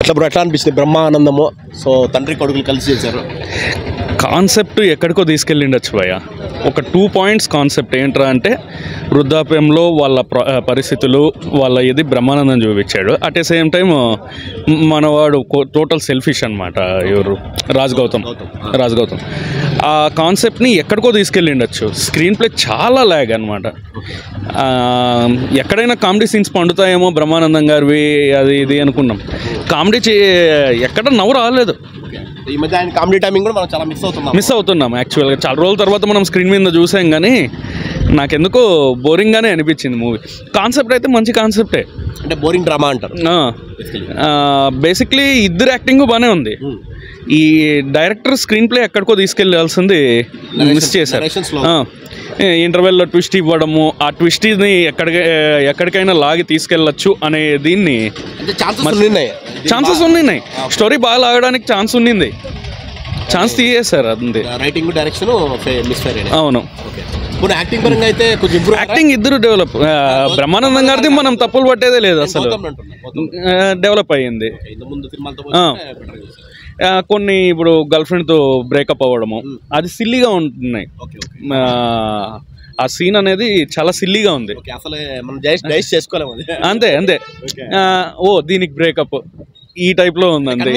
ఎట్లా బ్రో ఎట్లా అనిపించింది బ్రహ్మానందము సో తండ్రి కొడుకులు కలిసి చేశారు కాన్సెప్ట్ ఎక్కడికో తీసుకెళ్ళిండొచ్చు భయ్య ఒక 2 పాయింట్స్ కాన్సెప్ట్ ఏంట్రా అంటే వృద్ధాప్యంలో వాళ్ళ పరిస్థితులు వాళ్ళ ఇది బ్రహ్మానందం చూపించాడు అట్ ద సేమ్ టైం మనవాడు టోటల్ సెల్ఫిష్ అనమాట ఎవరు రాజ్ గౌతమ్ ఆ కాన్సెప్ట్ని ఎక్కడికో తీసుకెళ్ళిండొచ్చు స్క్రీన్ ప్లే చాలా ల్యాగ్ అనమాట ఎక్కడైనా కామెడీ సీన్స్ పండుతాయేమో బ్రహ్మానందం గారివి అది ఇది అనుకున్నాం కామెడీ ఎక్కడ నవ్వు రాలేదు ఈ మధ్య ఆయన కామెడీ టైమింగ్ కూడా మనం చాలా మిస్ అవుతున్నాం యాక్చువల్గా చాలా రోజుల తర్వాత మనం స్క్రీన్ మీద చూసాం కానీ నాకెందుకో బోరింగ్గానే అనిపించింది మూవీ కాన్సెప్ట్ అయితే మంచి కాన్సెప్టే అంటే బోరింగ్ డ్రామా అంటారు బేసిక్లీ ఇద్దరు యాక్టింగ్ బాగానే ఉంది ఈ డైరెక్టర్ స్క్రీన్ ప్లే ఎక్కడికో తీసుకెళ్లాల్సింది మిస్ చేశారు ఇంటర్వెల్లో ట్విస్ట్ ఇవ్వడము ఆ ట్విస్ట్ని ఎక్కడికైనా లాగి తీసుకెళ్ళచ్చు అనే దీన్ని ఛాన్సెస్ ఉన్నాయి స్టోరీ బాగా లాగడానికి ఛాన్స్ తీయేశారు అంతే రైటింగ్ డైరెక్షన్ అవును యాక్టింగ్ పరంగా అయితే యాక్టింగ్ ఇద్దరు డెవలప్ బ్రహ్మానందం గారిది మనం తప్పులు పట్టేదే లేదు అసలు డెవలప్ అయ్యింది కొన్ని ఇప్పుడు గర్ల్ ఫ్రెండ్తో బ్రేకప్ అవ్వడము అది సిల్లీగా ఉంటున్నాయి ఆ సీన్ అనేది చాలా సిల్లీగా ఉంది అంతే ఓ దీనికి బ్రేకప్ ఈ టైప్లో ఉంది అంతే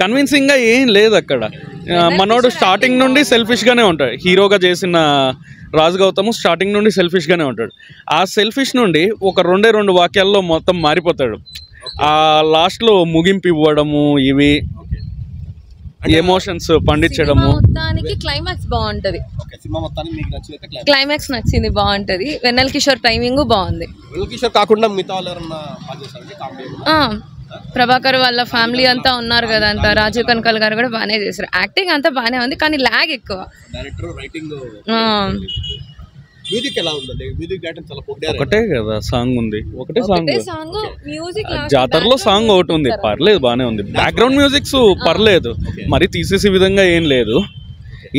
కన్విన్సింగ్గా ఏం లేదు అక్కడ మనోడు స్టార్టింగ్ నుండి సెల్ఫిష్గానే ఉంటాడు హీరోగా చేసిన రాజ్ గౌతమ్ స్టార్టింగ్ నుండి సెల్ఫిష్గానే ఉంటాడు ఆ సెల్ఫిష్ నుండి ఒక 2 వాక్యాల్లో మొత్తం మారిపోతాడు ఆ లాస్ట్లో ముగింపు ఇవ్వడము ఇవి ఎమోషన్స్ పండించడము క్లైమాక్స్ బాగుంటది క్లైమాక్స్ నచ్చింది బాగుంటది వెన్నెల కిషోర్ టైమింగ్ బాగుంది ప్రభాకర్ వాళ్ళ ఫ్యామిలీ అంతా ఉన్నారు కదా అంతా రాజీవ్ కనకాల్ గారు కూడా బాగానే చేశారు యాక్టింగ్ అంతా బాగానే ఉంది కానీ ల్యాగ్ ఎక్కువ ఒకటే కదా సాంగ్ ఉంది ఒకటే సాంగ్ జాతరలో సాంగ్ ఒకటి ఉంది పర్లేదు బాగానే ఉంది బ్యాక్గ్రౌండ్ మ్యూజిక్స్ పర్లేదు మరి తీసేసే విధంగా ఏం లేదు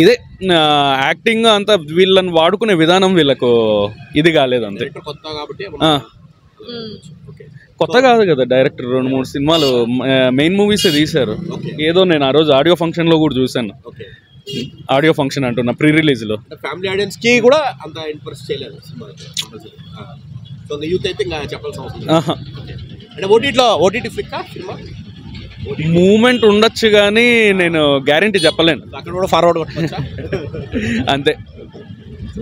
ఇదే యాక్టింగ్ అంతా వీళ్ళని వాడుకునే విధానం వీళ్ళకు ఇది కాలేదు అంతే కొత్త కాదు కదా డైరెక్టర్ 2-3 సినిమాలు మెయిన్ మూవీస్ తీశారు ఏదో నేను ఆ రోజు ఆడియో ఫంక్షన్లో కూడా చూశాను ఆడియో ఫంక్షన్ అంటున్నా ప్రీ రిలీజ్లో ఫ్యామిలీ ఆడియన్స్ కి కూడా అంత ఇంప్రెస్ చేయలేదు సో యూత్ అయితే ఇంకా చెప్పాల్సిన అవసరం అంటే ఓటీటీ ఫ్లిక్ సినిమా మూమెంట్ ఉండొచ్చు కానీ నేను గ్యారంటీ చెప్పలేను అక్కడ కూడా ఫార్వర్డ్ కొట్టొచ్చా అంతే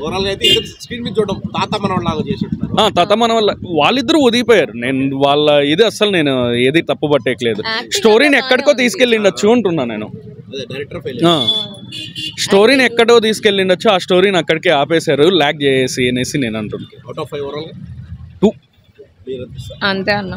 ఓవరాల్గా అయితే స్క్రీన్ మీద చూడడం తాత మనవాళ్ళ చేసి తాత మనవాళ్ళ వాళ్ళిద్దరూ ఒదిగిపోయారు నేను వాళ్ళ ఇది అసలు నేను ఏది తప్పు పట్టేయట్లేదు స్టోరీని ఎక్కడికో తీసుకెళ్ళిండొచ్చు అంటున్నా నేను స్టోరీని ఎక్కడో తీసుకెళ్ళిండొచ్చు ఆ స్టోరీని అక్కడికే ఆపేశారు ల్యాగ్ చేసి అనేసి నేను అంటున్నాను 2 అంతే అన్న